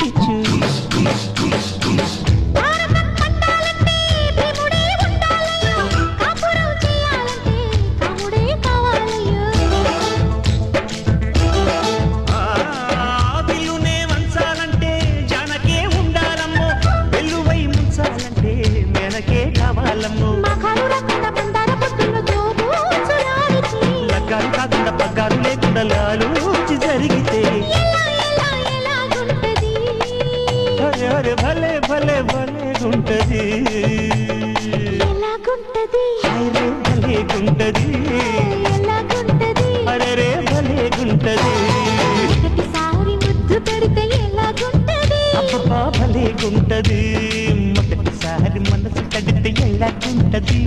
పిచ్చు బిల్లునే వంచాలంటే జానకే ఉండాలమ్మో వెల్లువై ముంచాలంటే మెనకే కావాలమ్మో లగ్గాలు కాకుండా పగ్గాలు లేకుండా లాలూచి జరిగితే అరే అరే భలే భలే భలే గుంటది అరే భలే గుంటది అరే రే భలే గుంటది అబ్బా భలే గుంటది మొదటిసారి మనసు కడితే ఎలాగుంటది